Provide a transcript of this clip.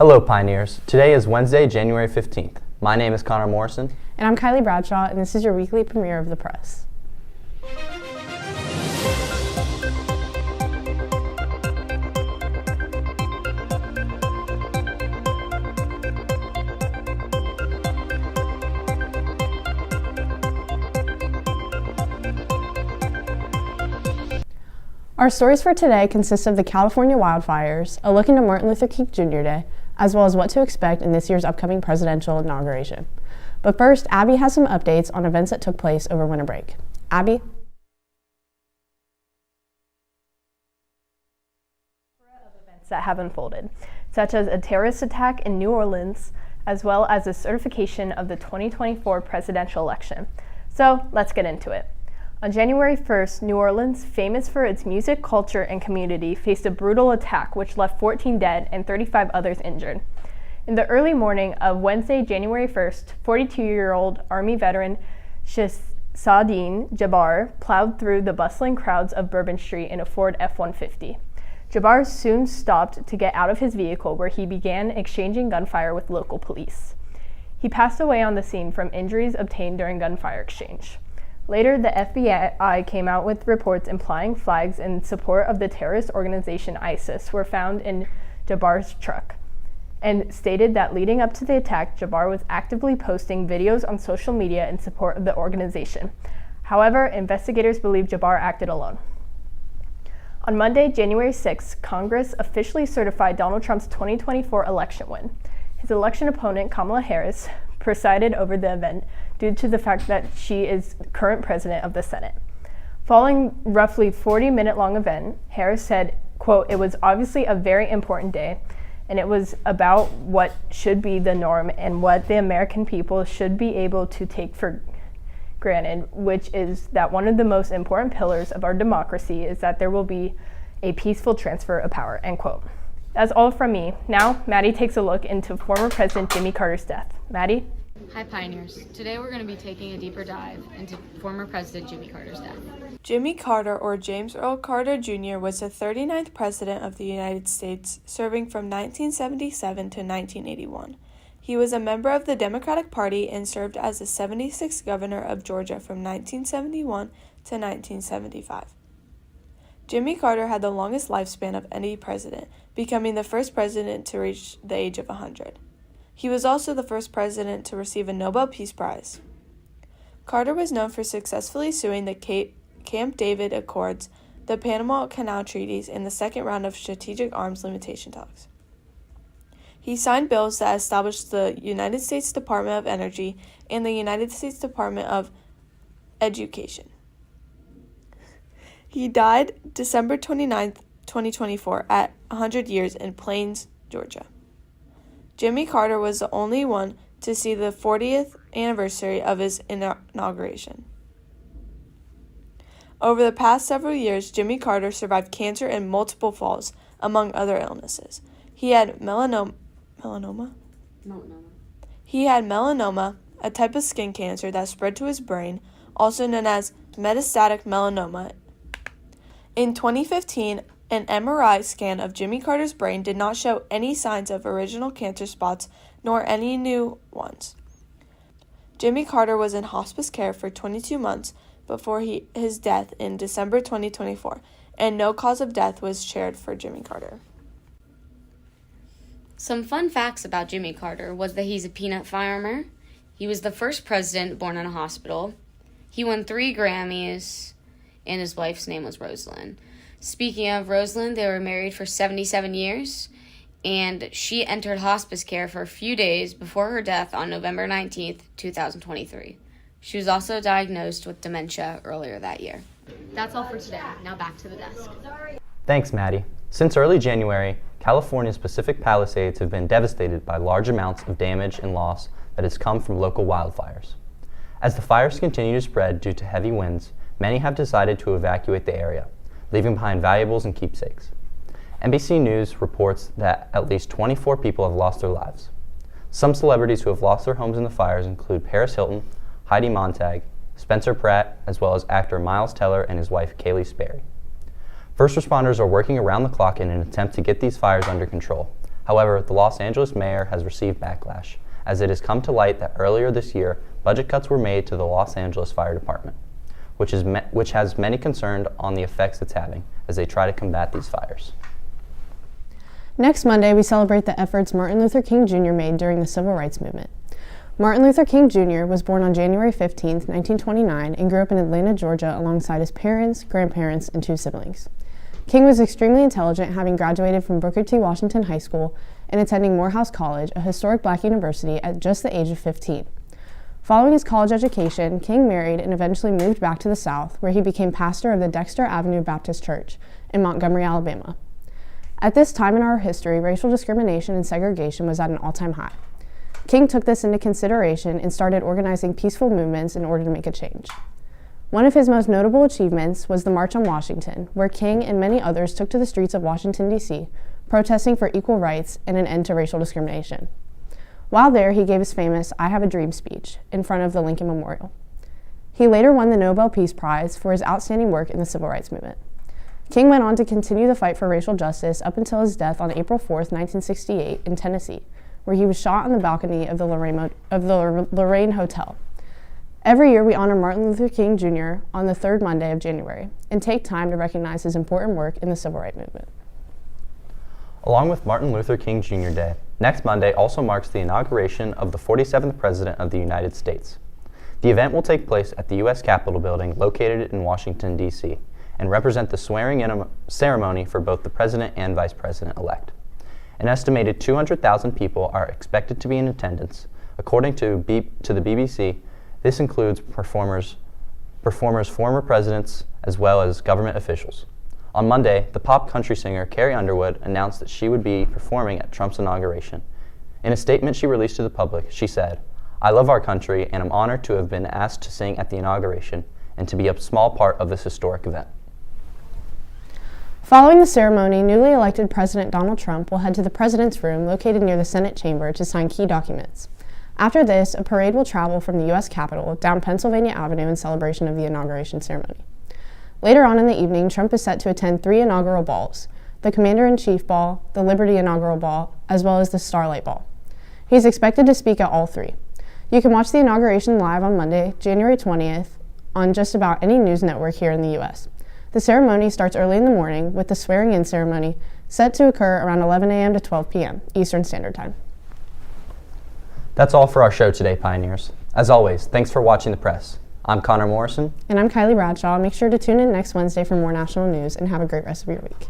Hello, Pioneers. Today is Wednesday, January 15th. My name is Connor Morrison. And I'm Kylie Bradshaw, and this is your weekly premiere of The Press. Our stories for today consist of the California wildfires, a look into Martin Luther King Jr. Day, as well as what to expect in this year's upcoming presidential inauguration. But first, Abby has some updates on events that took place over winter break. Abby? Of events that have unfolded, such as a terrorist attack in New Orleans, as well as the certification of the 2024 presidential election. So let's get into it. On January 1st, New Orleans, famous for its music, culture, and community, faced a brutal attack which left 14 dead and 35 others injured. In the early morning of Wednesday, January 1st, 42-year-old Army veteran Shahsadin Jabbar plowed through the bustling crowds of Bourbon Street in a Ford F-150. Jabbar soon stopped to get out of his vehicle, where he began exchanging gunfire with local police. He passed away on the scene from injuries obtained during gunfire exchange. Later, the FBI came out with reports implying flags in support of the terrorist organization ISIS were found in Jabbar's truck, and stated that leading up to the attack, Jabbar was actively posting videos on social media in support of the organization. However, investigators believe Jabbar acted alone. On Monday, January 6, Congress officially certified Donald Trump's 2024 election win. His election opponent, Kamala Harris, presided over the event due to the fact that she is current president of the Senate. Following roughly 40-minute-long event, Harris said, quote, "It was obviously a very important day, and it was about what should be the norm and what the American people should be able to take for granted, which is that one of the most important pillars of our democracy is that there will be a peaceful transfer of power," end quote. That's all from me. Now, Maddie takes a look into former President Jimmy Carter's death. Maddie? Hi Pioneers. Today we're going to be taking a deeper dive into former President Jimmy Carter's death. Jimmy Carter, or James Earl Carter Jr., was the 39th President of the United States, serving from 1977 to 1981. He was a member of the Democratic Party and served as the 76th Governor of Georgia from 1971 to 1975. Jimmy Carter had the longest lifespan of any president, becoming the first president to reach the age of 100. He was also the first president to receive a Nobel Peace Prize. Carter was known for successfully suing the Camp David Accords, the Panama Canal Treaties, and the second round of strategic arms limitation talks. He signed bills that established the United States Department of Energy and the United States Department of Education. He died December 29, 2024, at 100 years in Plains, Georgia. Jimmy Carter was the only one to see the 40th anniversary of his inauguration. Over the past several years, Jimmy Carter survived cancer and multiple falls, among other illnesses. He had melanoma. He had melanoma, a type of skin cancer that spread to his brain, also known as metastatic melanoma. In 2015, an MRI scan of Jimmy Carter's brain did not show any signs of original cancer spots nor any new ones. Jimmy Carter was in hospice care for 22 months before his death in December 2024, and no cause of death was shared for Jimmy Carter. Some fun facts about Jimmy Carter was that he's a peanut farmer. He was the first president born in a hospital. He won 3 Grammys, and his wife's name was Rosalind. Speaking of Rosalind, they were married for 77 years, and she entered hospice care for a few days before her death on November 19th, 2023. She was also diagnosed with dementia earlier that year. That's all for today. Now back to the desk. Thanks, Maddie. Since early January, California's Pacific Palisades have been devastated by large amounts of damage and loss that has come from local wildfires. As the fires continue to spread due to heavy winds, many have decided to evacuate the area, leaving behind valuables and keepsakes. NBC News reports that at least 24 people have lost their lives. Some celebrities who have lost their homes in the fires include Paris Hilton, Heidi Montag, Spencer Pratt, as well as actor Miles Teller and his wife Kaylee Sperry. First responders are working around the clock in an attempt to get these fires under control. However, the Los Angeles mayor has received backlash, as it has come to light that earlier this year, budget cuts were made to the Los Angeles Fire Department, which has many concerned on the effects it's having as they try to combat these fires. Next Monday, we celebrate the efforts Martin Luther King Jr. made during the Civil Rights Movement. Martin Luther King Jr. was born on January 15, 1929, and grew up in Atlanta, Georgia, alongside his parents, grandparents, and 2 siblings. King was extremely intelligent, having graduated from Booker T. Washington High School and attending Morehouse College, a historic black university, at just the age of 15. Following his college education, King married and eventually moved back to the South, where he became pastor of the Dexter Avenue Baptist Church in Montgomery, Alabama. At this time in our history, racial discrimination and segregation was at an all-time high. King took this into consideration and started organizing peaceful movements in order to make a change. One of his most notable achievements was the March on Washington, where King and many others took to the streets of Washington, D.C., protesting for equal rights and an end to racial discrimination. While there, he gave his famous "I Have a Dream" speech in front of the Lincoln Memorial. He later won the Nobel Peace Prize for his outstanding work in the Civil Rights Movement. King went on to continue the fight for racial justice up until his death on April 4, 1968, in Tennessee, where he was shot on the balcony of the Lorraine Hotel. Every year, we honor Martin Luther King Jr. on the third Monday of January and take time to recognize his important work in the Civil Rights Movement. Along with Martin Luther King Jr. Day, next Monday also marks the inauguration of the 47th President of the United States. The event will take place at the U.S. Capitol building located in Washington, D.C., and represent the swearing-in ceremony for both the President and Vice President-elect. An estimated 200,000 people are expected to be in attendance. According to the BBC, this includes performers, former presidents, as well as government officials. On Monday, the pop country singer Carrie Underwood announced that she would be performing at Trump's inauguration. In a statement she released to the public, she said, "I love our country and am honored to have been asked to sing at the inauguration and to be a small part of this historic event." Following the ceremony, newly elected President Donald Trump will head to the President's Room located near the Senate chamber to sign key documents. After this, a parade will travel from the U.S. Capitol down Pennsylvania Avenue in celebration of the inauguration ceremony. Later on in the evening, Trump is set to attend 3 inaugural balls: the Commander-in-Chief Ball, the Liberty Inaugural Ball, as well as the Starlight Ball. He is expected to speak at all 3. You can watch the inauguration live on Monday, January 20th, on just about any news network here in the U.S. The ceremony starts early in the morning, with the swearing-in ceremony set to occur around 11 a.m. to 12 p.m. Eastern Standard Time. That's all for our show today, Pioneers. As always, thanks for watching The Press. I'm Connor Morrison. And I'm Kylie Bradshaw. Make sure to tune in next Wednesday for more national news, and have a great rest of your week.